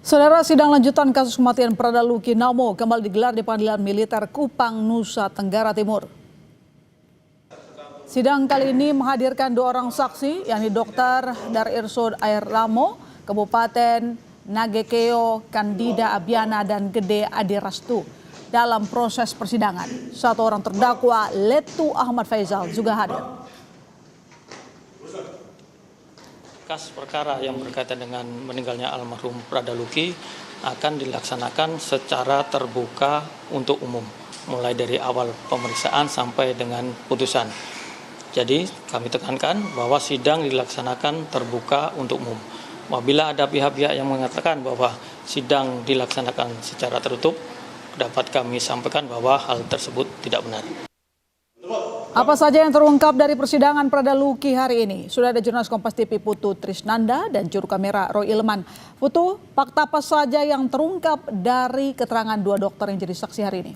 Saudara, sidang lanjutan kasus kematian Prada Luki Namo kembali digelar di Pengadilan Militer Kupang, Nusa Tenggara Timur. Sidang kali ini menghadirkan dua orang saksi, yakni Dr. Daryrsud Air Lamo, Kabupaten Nagekeo Kandida Abiana dan Gede Adirastu. Dalam proses persidangan, satu orang terdakwa Letu Ahmad Faizal juga hadir. Kas perkara yang berkaitan dengan meninggalnya almarhum Prada Luki akan dilaksanakan secara terbuka untuk umum, mulai dari awal pemeriksaan sampai dengan putusan. Jadi kami tekankan bahwa sidang dilaksanakan terbuka untuk umum. Apabila ada pihak-pihak yang mengatakan bahwa sidang dilaksanakan secara tertutup, dapat kami sampaikan bahwa hal tersebut tidak benar. Apa saja yang terungkap dari persidangan Prada Luki hari ini? Sudah ada jurnalis Kompas TV Putu Trisnanda dan juru kamera Roy Ilman. Putu, fakta apa saja yang terungkap dari keterangan dua dokter yang jadi saksi hari ini?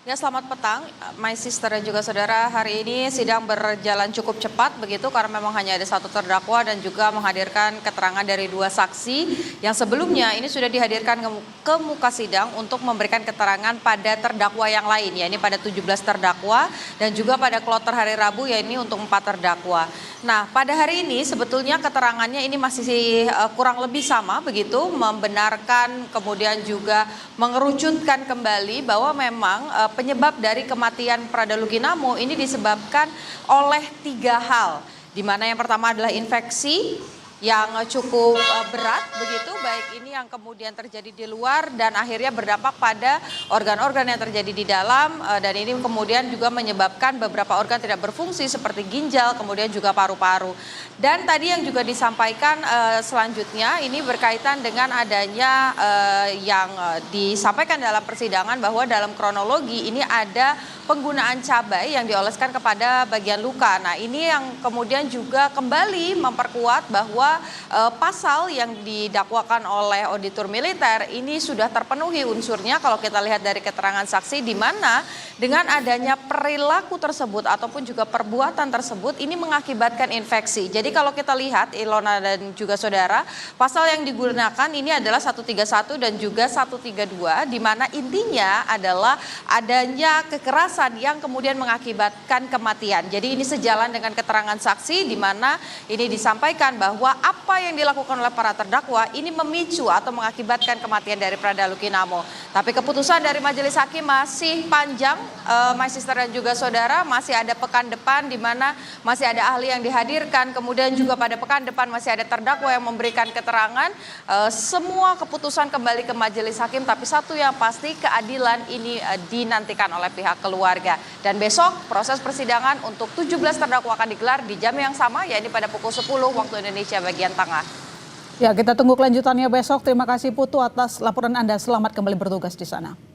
Ya, selamat petang, my sister dan juga saudara. Hari ini sidang berjalan cukup cepat begitu karena memang hanya ada satu terdakwa dan juga menghadirkan keterangan dari dua saksi yang sebelumnya ini sudah dihadirkan ke muka sidang untuk memberikan keterangan pada terdakwa yang lain, ya ini pada 17 terdakwa dan juga pada kloter hari Rabu, ya ini untuk 4 terdakwa. Nah, pada hari ini sebetulnya keterangannya ini masih kurang lebih sama begitu, membenarkan kemudian juga mengerucutkan kembali bahwa memang penyebab dari kematian Prada Luki Namo ini disebabkan oleh 3 hal, di mana yang pertama adalah infeksi yang cukup berat begitu, baik ini yang kemudian terjadi di luar dan akhirnya berdampak pada organ-organ yang terjadi di dalam, dan ini kemudian juga menyebabkan beberapa organ tidak berfungsi seperti ginjal, kemudian juga paru-paru. Dan tadi yang juga disampaikan selanjutnya ini berkaitan dengan adanya yang disampaikan dalam persidangan bahwa dalam kronologi ini ada penggunaan cabai yang dioleskan kepada bagian luka. Nah, ini yang kemudian juga kembali memperkuat bahwa pasal yang didakwakan oleh auditor militer ini sudah terpenuhi unsurnya kalau kita lihat dari keterangan saksi, di mana dengan adanya perilaku tersebut ataupun juga perbuatan tersebut ini mengakibatkan infeksi. Jadi kalau kita lihat Ilona dan juga saudara, pasal yang digunakan ini adalah 131 dan juga 132, di mana intinya adalah adanya kekerasan yang kemudian mengakibatkan kematian. Jadi ini sejalan dengan keterangan saksi, di mana ini disampaikan bahwa apa yang dilakukan oleh para terdakwa ini memicu atau mengakibatkan kematian dari Prada Luki Namo. Tapi keputusan dari majelis hakim masih panjang, my sister dan juga saudara, masih ada pekan depan di mana masih ada ahli yang dihadirkan, kemudian juga pada pekan depan masih ada terdakwa yang memberikan keterangan. Semua keputusan kembali ke majelis hakim, tapi satu yang pasti keadilan ini dinantikan oleh pihak keluarga. Dan besok proses persidangan untuk 17 terdakwa akan digelar di jam yang sama, yaitu pada pukul 10 waktu Indonesia bagian tengah. Ya, kita tunggu kelanjutannya besok. Terima kasih Putu atas laporan Anda. Selamat kembali bertugas di sana.